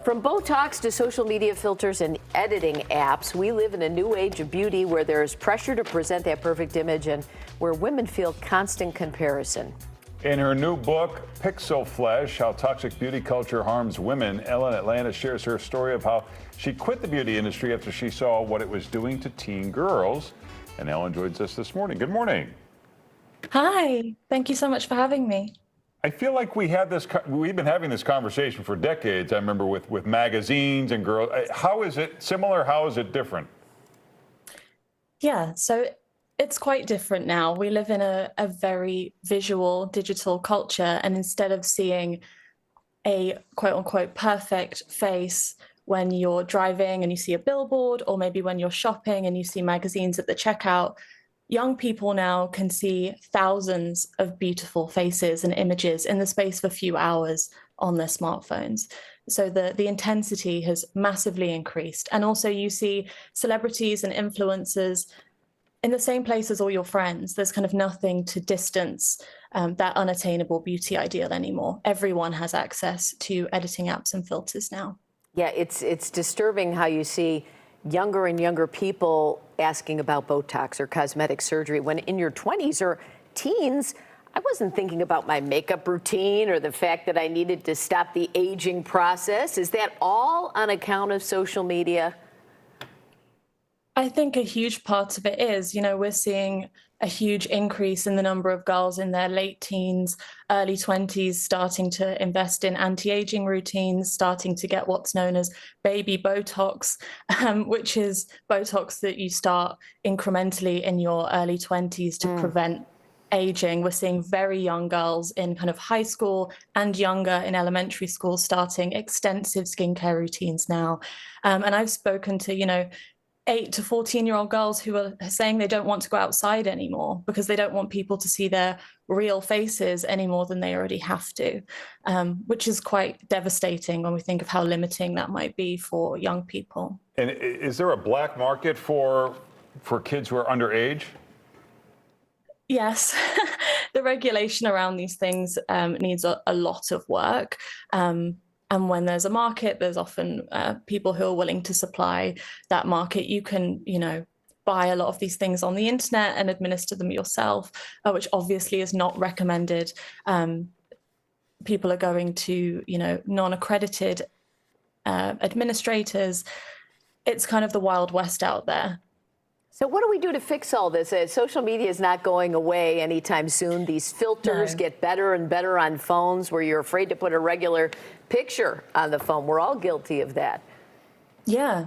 From Botox to social media filters and editing apps, we live in a new age of beauty where there's pressure to present that perfect image and where women feel constant comparison. In her new book, Pixel Flesh, How Toxic Beauty Culture Harms Women, Ellen Atlanta shares her story of how she quit the beauty industry after she saw what it was doing to teen girls. And Ellen joins us this morning. Good morning. Hi, thank you so much for having me. I feel like we've been having this conversation for decades. I remember with magazines and girls. How is it similar? How is it different? Yeah, so it's quite different now. We live in a very visual digital culture, and instead of seeing a quote unquote perfect face when you're driving and you see a billboard, or maybe when you're shopping and you see magazines at the checkout, young people now can see thousands of beautiful faces and images in the space of a few hours on their smartphones. So the intensity has massively increased. And also you see celebrities and influencers in the same place as all your friends. There's kind of nothing to distance that unattainable beauty ideal anymore. Everyone has access to editing apps and filters now. Yeah, it's disturbing how you see younger and younger people asking about Botox or cosmetic surgery when in your 20s or teens, I wasn't thinking about my makeup routine or the fact that I needed to stop the aging process. Is that all on account of social media? I think a huge part of it is, we're seeing a huge increase in the number of girls in their late teens, early 20s, starting to invest in anti-aging routines, starting to get what's known as baby Botox, which is Botox that you start incrementally in your early 20s to prevent aging. We're seeing very young girls in kind of high school and younger in elementary school starting extensive skincare routines now. And I've spoken to, 8 to 14-year-old girls who are saying they don't want to go outside anymore because they don't want people to see their real faces any more than they already have to, which is quite devastating when we think of how limiting that might be for young people. And is there a black market for kids who are underage? Yes, the regulation around these things needs a lot of work. And when there's a market, there's often people who are willing to supply that market. You can, buy a lot of these things on the internet and administer them yourself, which obviously is not recommended. People are going to, non-accredited administrators. It's kind of the Wild West out there. So what do we do to fix all this? Social media is not going away anytime soon. These filters get better and better on phones where you're afraid to put a regular picture on the phone. We're all guilty of that. Yeah.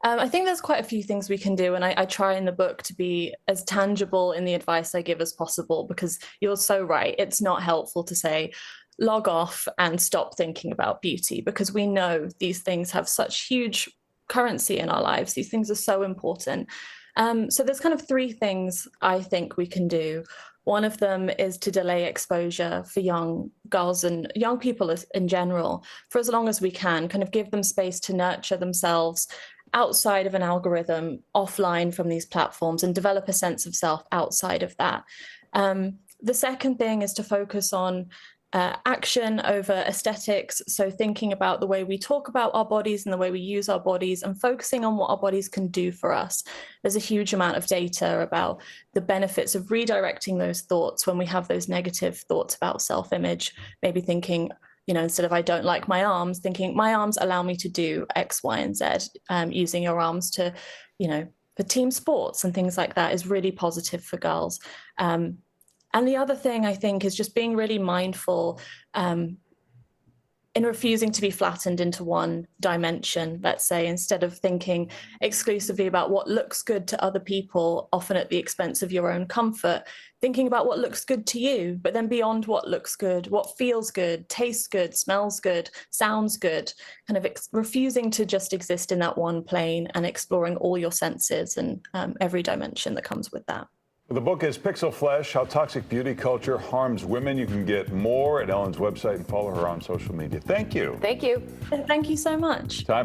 I think there's quite a few things we can do. And I try in the book to be as tangible in the advice I give as possible, because you're so right. It's not helpful to say, log off and stop thinking about beauty, because we know these things have such huge currency in our lives. These things are so important. So there's kind of 3 things I think we can do. One of them is to delay exposure for young girls and young people in general for as long as we can, kind of give them space to nurture themselves outside of an algorithm, offline from these platforms, and develop a sense of self outside of that. The second thing is to focus on action over aesthetics. So thinking about the way we talk about our bodies and the way we use our bodies, and focusing on what our bodies can do for us. There's a huge amount of data about the benefits of redirecting those thoughts when we have those negative thoughts about self-image, maybe thinking, instead of I don't like my arms, thinking my arms allow me to do X, Y, and Z. Using your arms to, for team sports and things like that is really positive for girls. And the other thing I think is just being really mindful in refusing to be flattened into one dimension, let's say, instead of thinking exclusively about what looks good to other people, often at the expense of your own comfort, thinking about what looks good to you, but then beyond what looks good, what feels good, tastes good, smells good, sounds good, kind of refusing to just exist in that one plane and exploring all your senses and every dimension that comes with that. The book is Pixel Flesh, How Toxic Beauty Culture Harms Women. You can get more at Ellen's website and follow her on social media. Thank you. Thank you. Thank you so much. Time